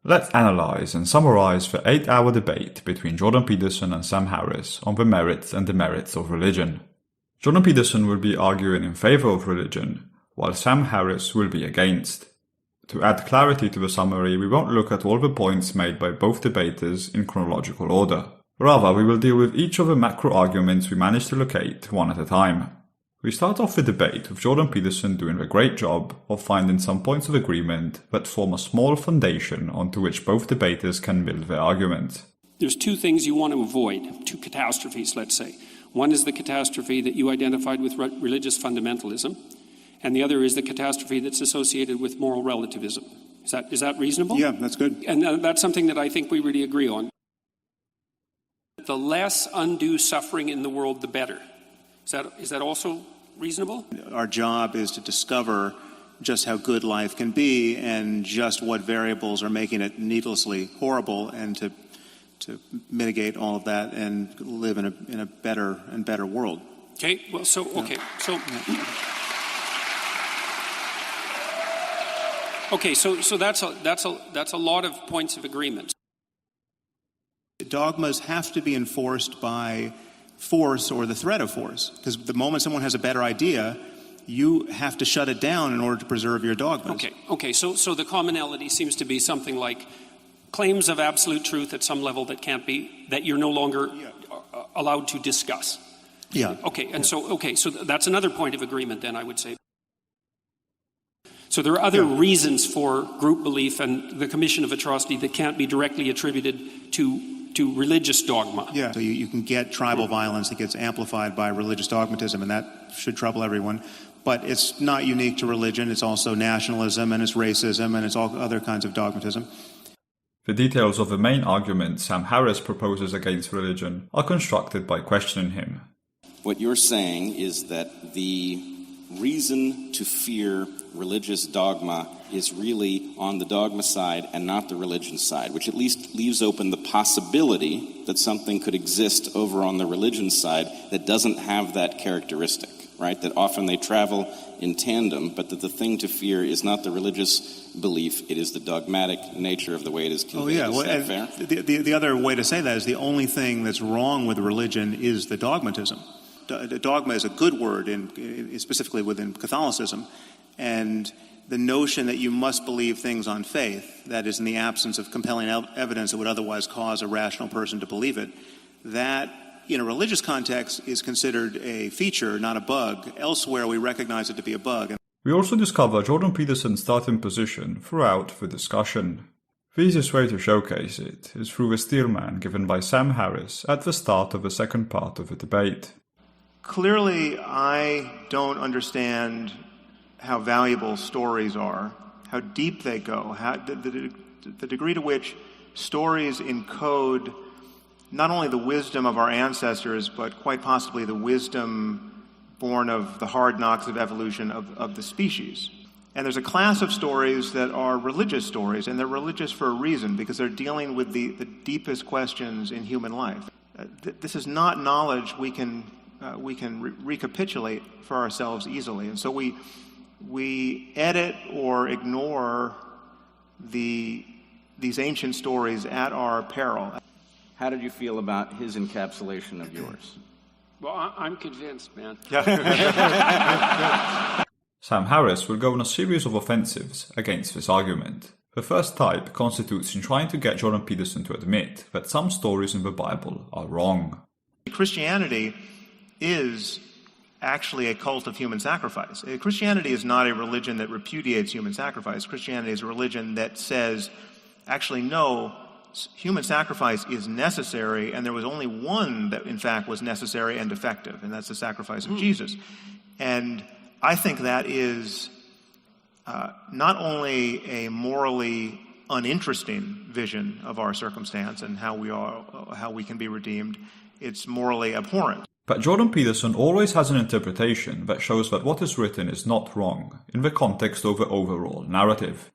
Let's analyze and summarize the 8-hour debate between Jordan Peterson and Sam Harris on the merits and demerits of religion. Jordan Peterson will be arguing in favor of religion, while Sam Harris will be against. To add clarity to the summary, we won't look at all the points made by both debaters in chronological order. Rather, we will deal with each of the macro arguments we managed to locate one at a time. We start off the debate with Jordan Peterson doing a great job of finding some points of agreement that form a small foundation onto which both debaters can build their argument. There's two things you want to avoid, two catastrophes, let's say. One is the catastrophe that you identified with religious fundamentalism, and the other is the catastrophe that's associated with moral relativism. Is that reasonable? Yeah, that's good. And that's something that I think we really agree on. The less undue suffering in the world, the better. Is that also reasonable? Our job is to discover just how good life can be and just what variables are making it needlessly horrible, and to mitigate all of that and live in a better and better world. Okay. Well, so that's a lot of points of agreement. Dogmas have to be enforced by force or the threat of force, because the moment someone has a better idea, you have to shut it down in order to preserve your dogmas. Okay. So the commonality seems to be something like claims of absolute truth at some level that you're no longer allowed to discuss. Yeah. So that's another point of agreement then, I would say. So there are other reasons for group belief and the commission of atrocity that can't be directly attributed to religious dogma. Yeah, so you can get tribal violence that gets amplified by religious dogmatism, and that should trouble everyone. But it's not unique to religion. It's also nationalism, and it's racism, and it's all other kinds of dogmatism. The details of the main argument Sam Harris proposes against religion are constructed by questioning him. What you're saying is that the reason to fear religious dogma is really on the dogma side and not the religion side, which at least leaves open the possibility that something could exist over on the religion side that doesn't have that characteristic, right? That often they travel in tandem, but that the thing to fear is not the religious belief, it is the dogmatic nature of the way it is conveyed. Is that fair? The other way to say that is the only thing that's wrong with religion is the dogmatism. Dogma is a good word, specifically within Catholicism, and the notion that you must believe things on faith, that is in the absence of compelling evidence that would otherwise cause a rational person to believe it, that in a religious context is considered a feature, not a bug. Elsewhere we recognize it to be a bug. We also discover Jordan Peterson's starting position throughout the discussion. The easiest way to showcase it is through the steelman given by Sam Harris at the start of the second part of the debate. Clearly, I don't understand how valuable stories are, how deep they go, the degree to which stories encode not only the wisdom of our ancestors, but quite possibly the wisdom born of the hard knocks of evolution of the species. And there's a class of stories that are religious stories, and they're religious for a reason, because they're dealing with the deepest questions in human life. This is not knowledge we can recapitulate for ourselves easily. And so we edit or ignore these ancient stories at our peril. How did you feel about his encapsulation of yours? Well, I'm convinced, man. Sam Harris will go on a series of offensives against this argument. The first type constitutes in trying to get Jordan Peterson to admit that some stories in the Bible are wrong. Christianity is actually a cult of human sacrifice. Christianity is not a religion that repudiates human sacrifice. Christianity is a religion that says, actually, no, human sacrifice is necessary, and there was only one that, in fact, was necessary and effective, and that's the sacrifice of Jesus. And I think that is not only a morally uninteresting vision of our circumstance and how we can be redeemed, it's morally abhorrent. But Jordan Peterson always has an interpretation that shows that what is written is not wrong in the context of the overall narrative.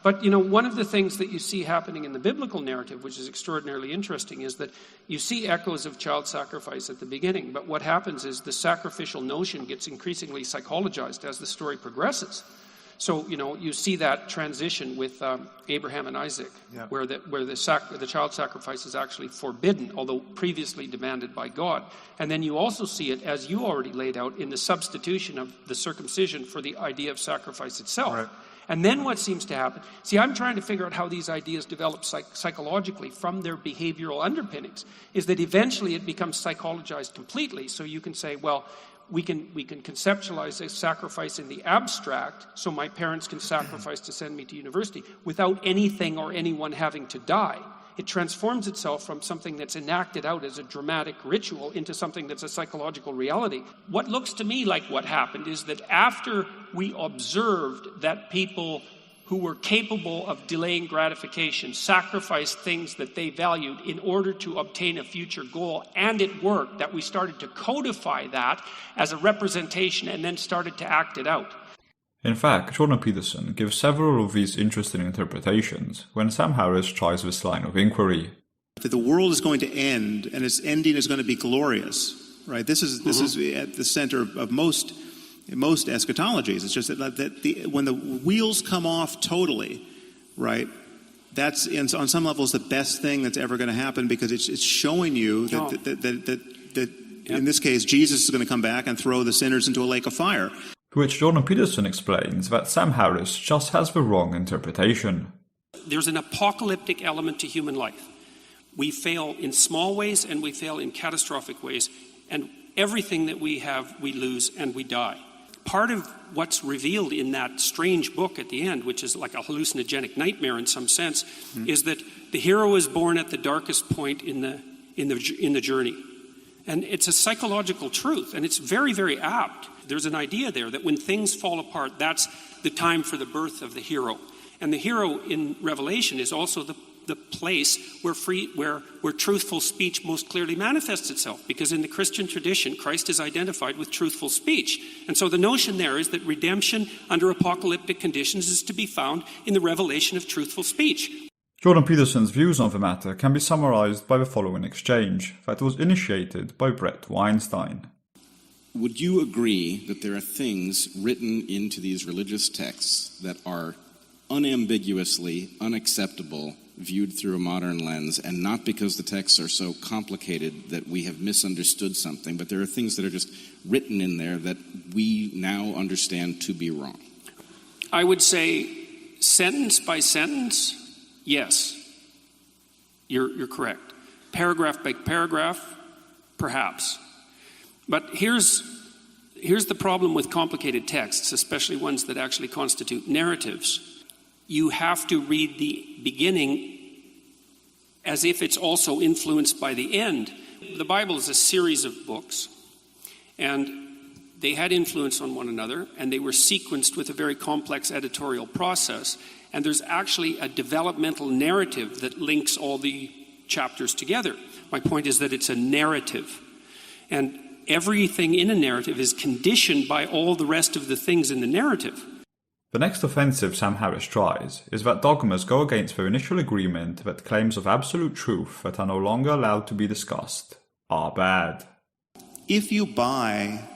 But, one of the things that you see happening in the biblical narrative, which is extraordinarily interesting, is that you see echoes of child sacrifice at the beginning, but what happens is the sacrificial notion gets increasingly psychologized as the story progresses. So, you see that transition with Abraham and Isaac, where the child sacrifice is actually forbidden, although previously demanded by God. And then you also see it, as you already laid out, in the substitution of the circumcision for the idea of sacrifice itself. Right. And then what seems to happen, I'm trying to figure out how these ideas develop psychologically from their behavioral underpinnings, is that eventually it becomes psychologized completely. So you can say, well, we can conceptualize a sacrifice in the abstract, so my parents can sacrifice to send me to university without anything or anyone having to die. It transforms itself from something that's enacted out as a dramatic ritual into something that's a psychological reality. What looks to me like what happened is that after we observed that people who were capable of delaying gratification sacrificed things that they valued in order to obtain a future goal, and it worked, that we started to codify that as a representation and then started to act it out. In fact, Jordan Peterson gives several of these interesting interpretations when Sam Harris tries this line of inquiry. That the world is going to end, and its ending is going to be glorious, right? This is at the center of most eschatologies. It's just that when the wheels come off totally, right, that's on some levels the best thing that's ever going to happen, because it's showing you that in this case, Jesus is going to come back and throw the sinners into a lake of fire. To which Jordan Peterson explains that Sam Harris just has the wrong interpretation. There's an apocalyptic element to human life. We fail in small ways and we fail in catastrophic ways, and everything that we have, we lose and we die. Part of what's revealed in that strange book at the end, which is like a hallucinogenic nightmare in some sense, is that the hero is born at the darkest point in the journey. And it's a psychological truth, and it's very, very apt. There's an idea there that when things fall apart, that's the time for the birth of the hero. And the hero in Revelation is also the place where truthful speech most clearly manifests itself, because in the Christian tradition, Christ is identified with truthful speech. And so the notion there is that redemption under apocalyptic conditions is to be found in the revelation of truthful speech. Jordan Peterson's views on the matter can be summarized by the following exchange that was initiated by Brett Weinstein. Would you agree that there are things written into these religious texts that are unambiguously unacceptable viewed through a modern lens, and not because the texts are so complicated that we have misunderstood something, but there are things that are just written in there that we now understand to be wrong? I would say sentence by sentence, yes, you're correct. Paragraph by paragraph, perhaps. But here's the problem with complicated texts, especially ones that actually constitute narratives. You have to read the beginning as if it's also influenced by the end. The Bible is a series of books, and they had influence on one another, and they were sequenced with a very complex editorial process. And there's actually a developmental narrative that links all the chapters together. My point is that it's a narrative. And everything in a narrative is conditioned by all the rest of the things in the narrative. The next offensive Sam Harris tries is that dogmas go against their initial agreement that claims of absolute truth that are no longer allowed to be discussed are bad. If you buy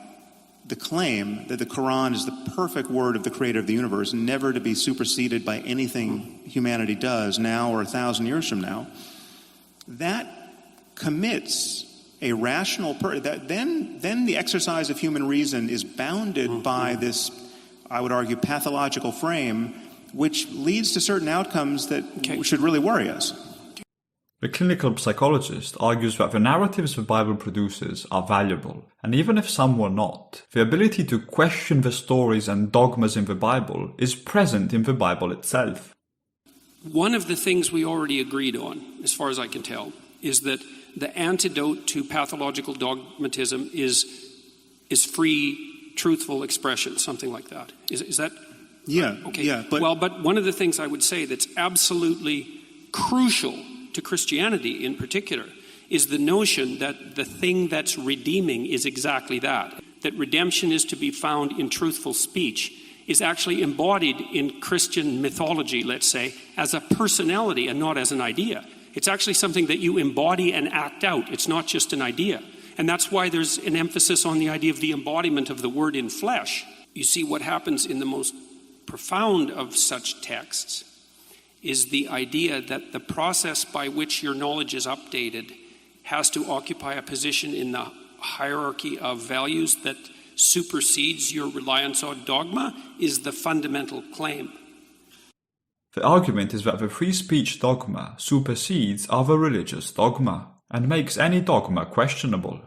the claim that the Quran is the perfect word of the creator of the universe, never to be superseded by anything humanity does now or 1,000 years from now, that commits a rational then the exercise of human reason is bounded by this, I would argue, pathological frame, which leads to certain outcomes that should really worry us. The clinical psychologist argues that the narratives the Bible produces are valuable, and even if some were not, the ability to question the stories and dogmas in the Bible is present in the Bible itself. One of the things we already agreed on, as far as I can tell, is that the antidote to pathological dogmatism is free, truthful expression, something like that. Is that? Yeah. Okay. Yeah. But one of the things I would say that's absolutely crucial to Christianity in particular is the notion that the thing that's redeeming is exactly that. That redemption is to be found in truthful speech is actually embodied in Christian mythology, let's say, as a personality and not as an idea. It's actually something that you embody and act out. It's not just an idea. And that's why there's an emphasis on the idea of the embodiment of the word in flesh. You see what happens in the most profound of such texts is the idea that the process by which your knowledge is updated has to occupy a position in the hierarchy of values that supersedes your reliance on dogma is the fundamental claim. The argument is that the free speech dogma supersedes other religious dogma and makes any dogma questionable.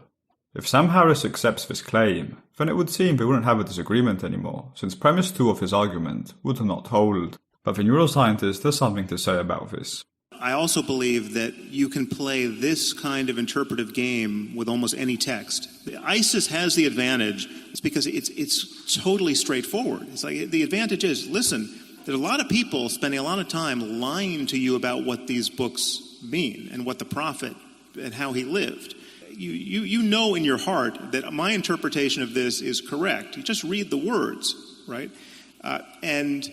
If Sam Harris accepts this claim, then it would seem we wouldn't have a disagreement anymore, since premise 2 of his argument would not hold. But the neuroscientist has something to say about this. I also believe that you can play this kind of interpretive game with almost any text. ISIS has the advantage. It's because it's totally straightforward. It's like the advantage is, listen, there's a lot of people spending a lot of time lying to you about what these books mean and what the prophet and how he lived. You know in your heart that my interpretation of this is correct. You just read the words, right? And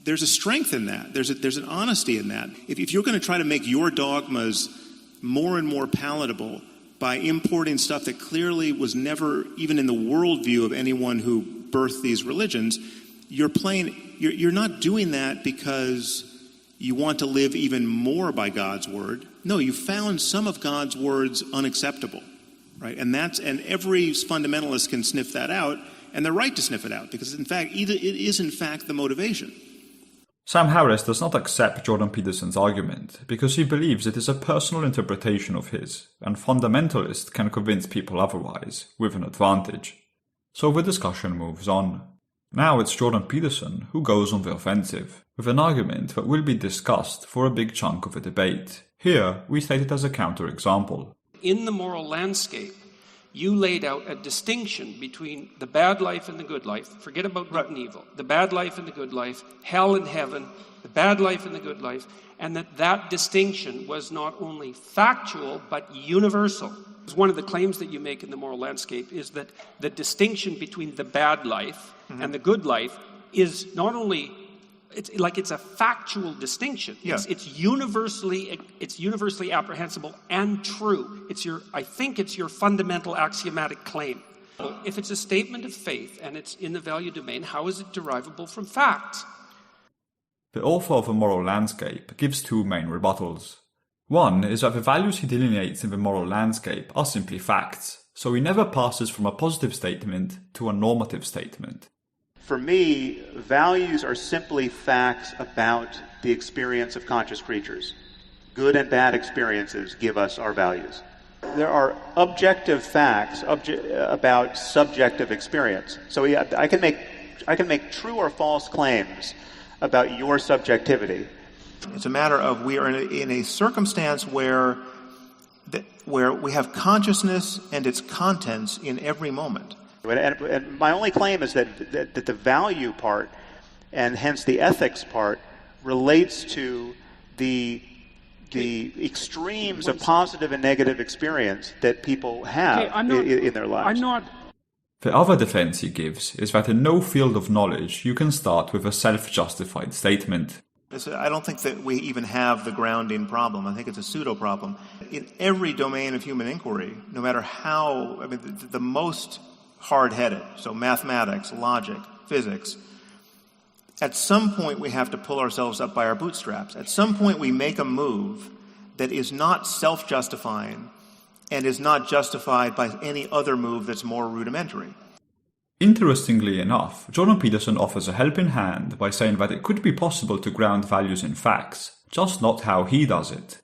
there's a strength in that. There's an honesty in that. If you're going to try to make your dogmas more and more palatable by importing stuff that clearly was never even in the worldview of anyone who birthed these religions, you're not doing that because you want to live even more by God's word. No, you found some of God's words unacceptable, right? And every fundamentalist can sniff that out, and they're right to sniff it out because in fact it is in fact the motivation. Sam Harris does not accept Jordan Peterson's argument because he believes it is a personal interpretation of his, and fundamentalists can convince people otherwise, with an advantage. So the discussion moves on. Now it's Jordan Peterson who goes on the offensive, with an argument that will be discussed for a big chunk of the debate. Here, we state it as a counterexample. In the moral landscape, you laid out a distinction between the bad life and the good life. Forget about good and evil. The bad life and the good life, hell and heaven, the bad life and the good life, and that distinction was not only factual but universal. One of the claims that you make in the moral landscape is that the distinction between the bad life and the good life is not only it's a factual distinction. Yeah. It's universally apprehensible and true. I think it's your fundamental axiomatic claim. If it's a statement of faith and it's in the value domain, how is it derivable from facts? The author of The Moral Landscape gives 2 main rebuttals. One is that the values he delineates in the moral landscape are simply facts, so he never passes from a positive statement to a normative statement. For me, values are simply facts about the experience of conscious creatures. Good and bad experiences give us our values. There are objective facts about subjective experience. So I can make true or false claims about your subjectivity. It's a matter of we are in a circumstance where we have consciousness and its contents in every moment. And my only claim is that the value part, and hence the ethics part, relates to the extremes of positive and negative experience that people have in their lives. The other defense he gives is that in no field of knowledge you can start with a self-justified statement. I don't think that we even have the grounding problem. I think it's a pseudo-problem. In every domain of human inquiry, no matter how, the most hard-headed, so mathematics, logic, physics, at some point we have to pull ourselves up by our bootstraps. At some point we make a move that is not self-justifying and is not justified by any other move that's more rudimentary. Interestingly enough, Jordan Peterson offers a helping hand by saying that it could be possible to ground values in facts, just not how he does it.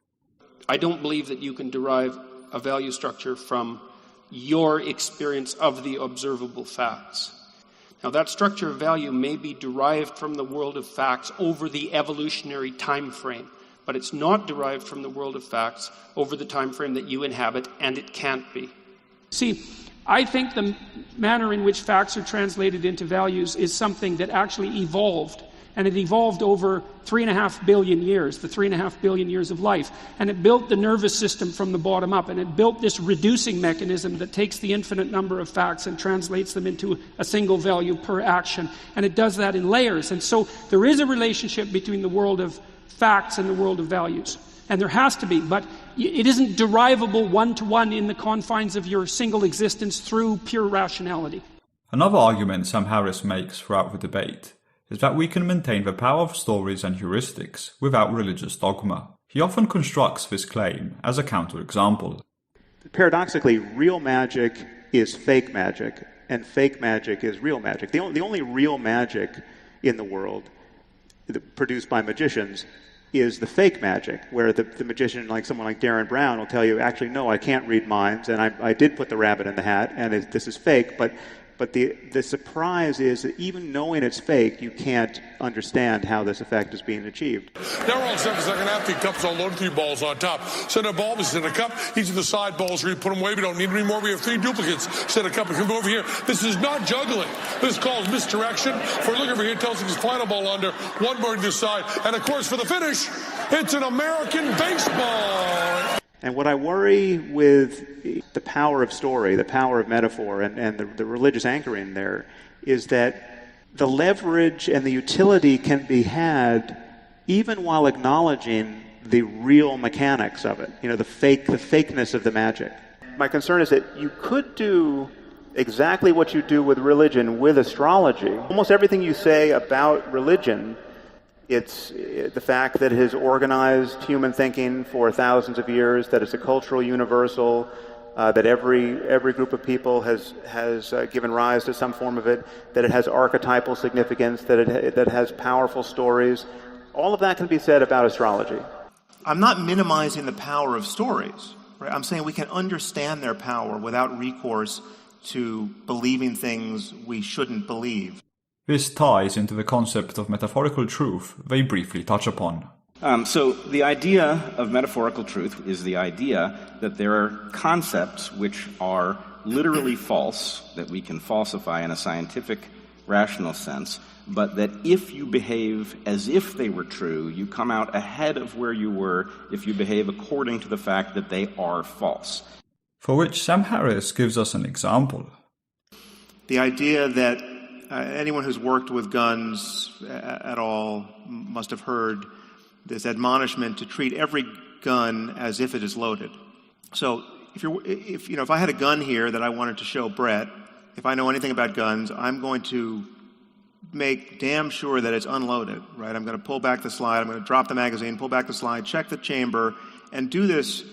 I don't believe that you can derive a value structure from your experience of the observable facts. Now, that structure of value may be derived from the world of facts over the evolutionary time frame, but it's not derived from the world of facts over the time frame that you inhabit, and it can't be. See, I think the manner in which facts are translated into values is something that actually evolved, and it evolved over 3.5 billion years, the 3.5 billion years of life, and it built the nervous system from the bottom up, and it built this reducing mechanism that takes the infinite number of facts and translates them into a single value per action, and it does that in layers. And so there is a relationship between the world of facts and the world of values, and there has to be, but it isn't derivable one-to-one in the confines of your single existence through pure rationality. Another argument Sam Harris makes throughout the debate is that we can maintain the power of stories and heuristics without religious dogma. He often constructs this claim as a counterexample. Paradoxically, real magic is fake magic, and fake magic is real magic. The only real magic in the world produced by magicians is the fake magic, where the magician, like someone like Darren Brown, will tell you, actually, no, I can't read minds, and I did put the rabbit in the hat, and this is fake, but the surprise is that even knowing it's fake, you can't understand how this effect is being achieved. Now we're on 7-second half. The cup's all loaded, 3 balls on top. Center ball is in a cup. Each of the side balls, we put them away. We don't need any more. We have 3 duplicates. Center cup, we come over here. This is not juggling. This is called misdirection. For look over here, tells us his final ball under, 1 bird to this side. And of course, for the finish, it's an American baseball. And what I worry with the power of story, the power of metaphor, and the religious anchoring there is that the leverage and the utility can be had even while acknowledging the real mechanics of it, the fakeness of the magic. My concern is that you could do exactly what you do with religion with astrology. Almost everything you say about religion, it's the fact that it has organized human thinking for thousands of years, that it's a cultural universal, that every group of people has given rise to some form of it, that it has archetypal significance, that it has powerful stories. All of that can be said about astrology. I'm not minimizing the power of stories. Right? I'm saying we can understand their power without recourse to believing things we shouldn't believe. This ties into the concept of metaphorical truth they briefly touch upon. So the idea of metaphorical truth is the idea that there are concepts which are literally false, that we can falsify in a scientific, rational sense, but that if you behave as if they were true, you come out ahead of where you were if you behave according to the fact that they are false. For which Sam Harris gives us an example. The idea that anyone who's worked with guns at all must have heard this admonishment to treat every gun as if it is loaded. So if I had a gun here that I wanted to show Brett, if I know anything about guns, I'm going to make damn sure that it's unloaded, right? I'm going to pull back the slide, I'm going to drop the magazine, pull back the slide, check the chamber, and do this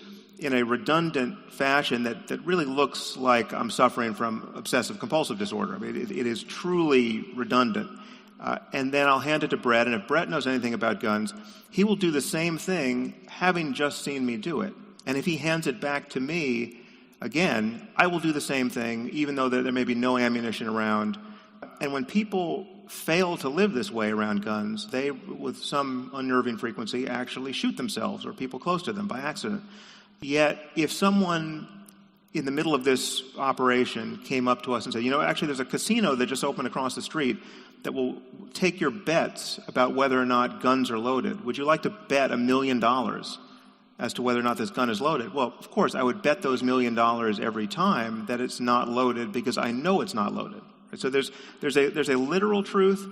in a redundant fashion that really looks like I'm suffering from obsessive-compulsive disorder. I mean, it is truly redundant. And then I'll hand it to Brett, and if Brett knows anything about guns, he will do the same thing, having just seen me do it. And if he hands it back to me, again, I will do the same thing, even though there may be no ammunition around. And when people fail to live this way around guns, they, with some unnerving frequency, actually shoot themselves or people close to them by accident. Yet, if someone in the middle of this operation came up to us and said, actually there's a casino that just opened across the street that will take your bets about whether or not guns are loaded. Would you like to bet $1 million as to whether or not this gun is loaded? Well, of course, I would bet those $1 million every time that it's not loaded because I know it's not loaded. So there's a literal truth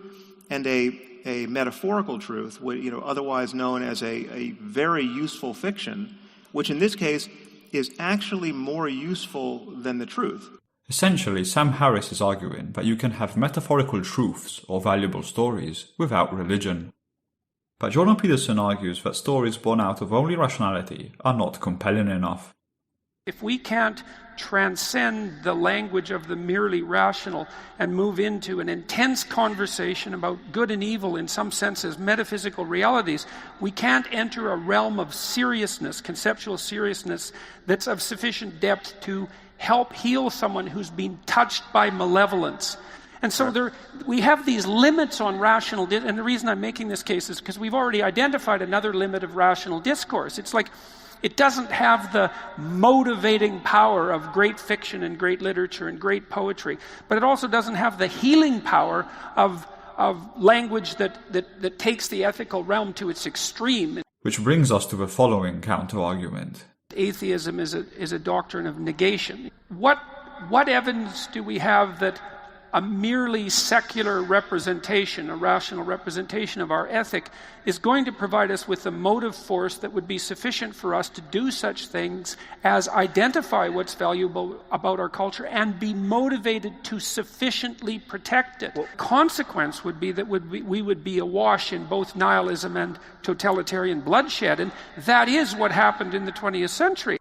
and a metaphorical truth, otherwise known as a very useful fiction, which in this case is actually more useful than the truth. Essentially, Sam Harris is arguing that you can have metaphorical truths or valuable stories without religion. But Jordan Peterson argues that stories born out of only rationality are not compelling enough. If we can't transcend the language of the merely rational and move into an intense conversation about good and evil in some senses, metaphysical realities, we can't enter a realm of seriousness, conceptual seriousness, that's of sufficient depth to help heal someone who's been touched by malevolence. And so we have these limits on rational, and the reason I'm making this case is because we've already identified another limit of rational discourse. It's like it doesn't have the motivating power of great fiction and great literature and great poetry, but it also doesn't have the healing power of language that takes the ethical realm to its extreme. Which brings us to the following counter-argument. Atheism is a doctrine of negation. What evidence do we have that a merely secular representation, a rational representation of our ethic, is going to provide us with the motive force that would be sufficient for us to do such things as identify what's valuable about our culture and be motivated to sufficiently protect it. Consequence would be that we would be awash in both nihilism and totalitarian bloodshed, and that is what happened in the 20th century.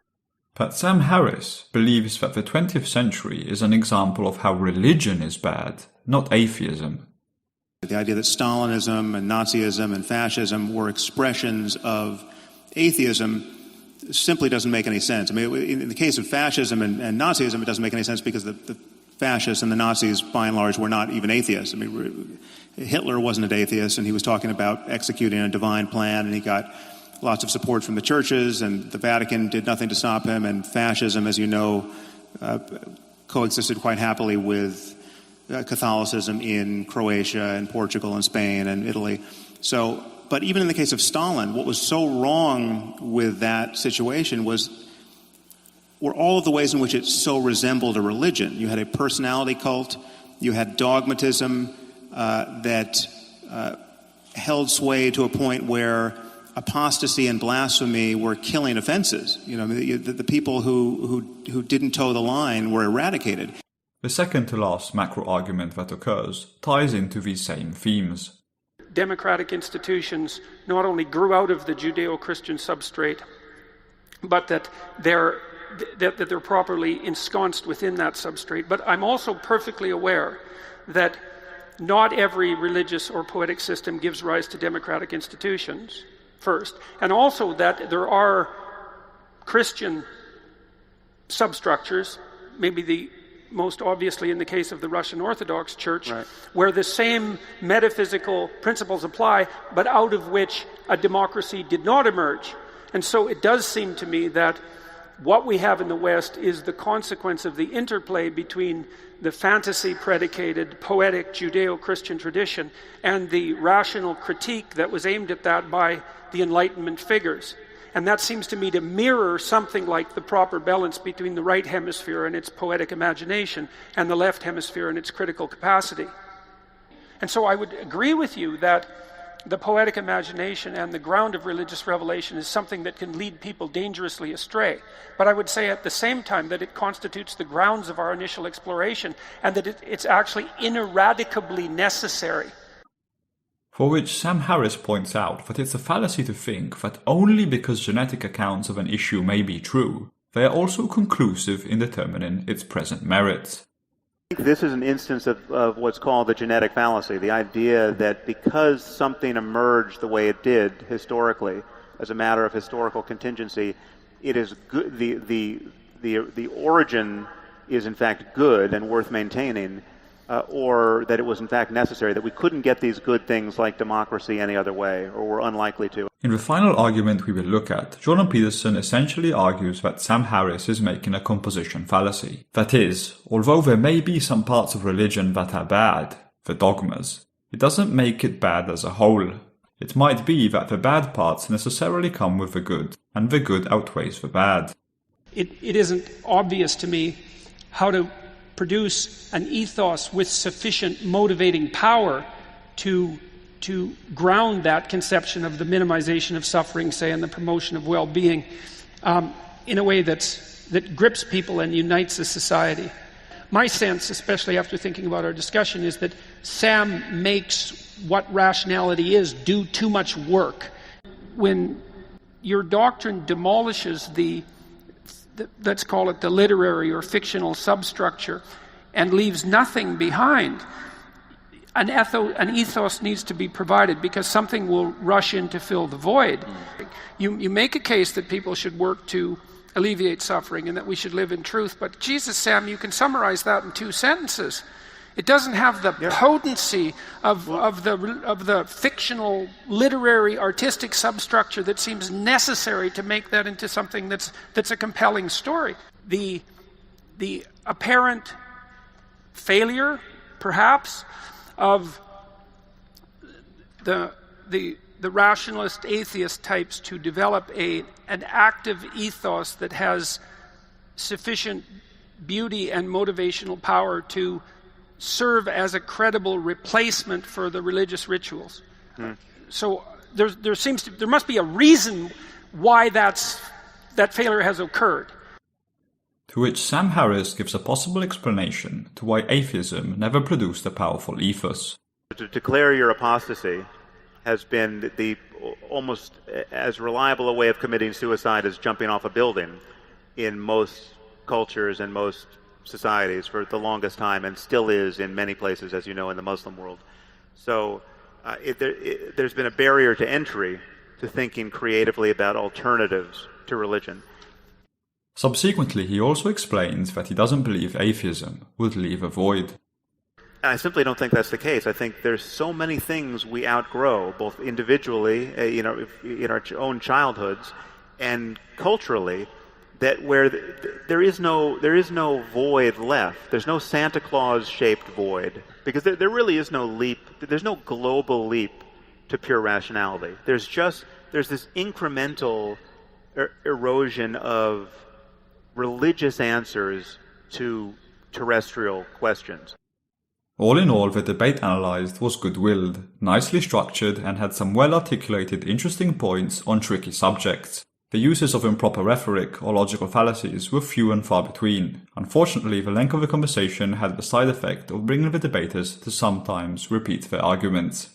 But Sam Harris believes that the 20th century is an example of how religion is bad, not atheism. The idea that Stalinism and Nazism and fascism were expressions of atheism simply doesn't make any sense. I mean, in the case of fascism and Nazism, it doesn't make any sense because the fascists and the Nazis, by and large, were not even atheists. I mean, Hitler wasn't an atheist, and he was talking about executing a divine plan, and he got lots of support from the churches, and the Vatican did nothing to stop him, and fascism, as you know, coexisted quite happily with Catholicism in Croatia and Portugal and Spain and Italy. So, but even in the case of Stalin, what was so wrong with that situation were all of the ways in which it so resembled a religion. You had a personality cult, you had dogmatism that held sway to a point where apostasy and blasphemy were killing offenses. You know, the people who didn't toe the line were eradicated. The second to last macro argument that occurs ties into these same themes. Democratic institutions not only grew out of the Judeo-Christian substrate, but that they're properly ensconced within that substrate. But I'm also perfectly aware that not every religious or poetic system gives rise to democratic institutions, first, and also that there are Christian substructures, maybe the most obviously in the case of the Russian Orthodox Church, right, where the same metaphysical principles apply, but out of which a democracy did not emerge. And so it does seem to me that what we have in the West is the consequence of the interplay between the fantasy-predicated, poetic Judeo-Christian tradition and the rational critique that was aimed at that by the Enlightenment figures. And that seems to me to mirror something like the proper balance between the right hemisphere and its poetic imagination and the left hemisphere and its critical capacity. And so I would agree with you that the poetic imagination and the ground of religious revelation is something that can lead people dangerously astray. But I would say at the same time that it constitutes the grounds of our initial exploration and that it's actually ineradicably necessary. For which Sam Harris points out that it's a fallacy to think that only because genetic accounts of an issue may be true, they are also conclusive in determining its present merits. I think this is an instance of what's called the genetic fallacy, the idea that because something emerged the way it did historically, as a matter of historical contingency, it is good, the origin is in fact good and worth maintaining, or that it was in fact necessary, that we couldn't get these good things like democracy any other way, or were unlikely to. In the final argument we will look at, Jordan Peterson essentially argues that Sam Harris is making a composition fallacy. That is, although there may be some parts of religion that are bad, the dogmas, it doesn't make it bad as a whole. It might be that the bad parts necessarily come with the good, and the good outweighs the bad. It isn't obvious to me how to produce an ethos with sufficient motivating power to ground that conception of the minimization of suffering, say, and the promotion of well-being in a way that grips people and unites a society. My sense, especially after thinking about our discussion, is that Sam makes what rationality is do too much work. When your doctrine demolishes let's call it the literary or fictional substructure, and leaves nothing behind, an ethos needs to be provided because something will rush in to fill the void. You make a case that people should work to alleviate suffering and that we should live in truth, but Jesus, Sam, you can summarize that in 2 sentences. It doesn't have the potency of the fictional, literary, artistic substructure that seems necessary to make that into something that's a compelling story. The apparent failure, perhaps, of the rationalist atheist types to develop an active ethos that has sufficient beauty and motivational power to serve as a credible replacement for the religious rituals. So there must be a reason why that failure has occurred. To which Sam Harris gives a possible explanation to why atheism never produced a powerful ethos. To declare your apostasy has been the almost as reliable a way of committing suicide as jumping off a building in most cultures and most societies for the longest time, and still is in many places, as you know, in the Muslim world. So there's been a barrier to entry to thinking creatively about alternatives to religion. Subsequently, he also explains that he doesn't believe atheism would leave a void. I simply don't think that's the case. I think there's so many things we outgrow, both individually, in our own childhoods, and culturally, that where there is no void left. There's no Santa Claus-shaped void, because there really is no leap. There's no global leap to pure rationality. There's this incremental erosion of religious answers to terrestrial questions. All in all, the debate analysed was good-willed, nicely structured, and had some well-articulated interesting points on tricky subjects. The uses of improper rhetoric or logical fallacies were few and far between. Unfortunately, the length of the conversation had the side effect of bringing the debaters to sometimes repeat their arguments.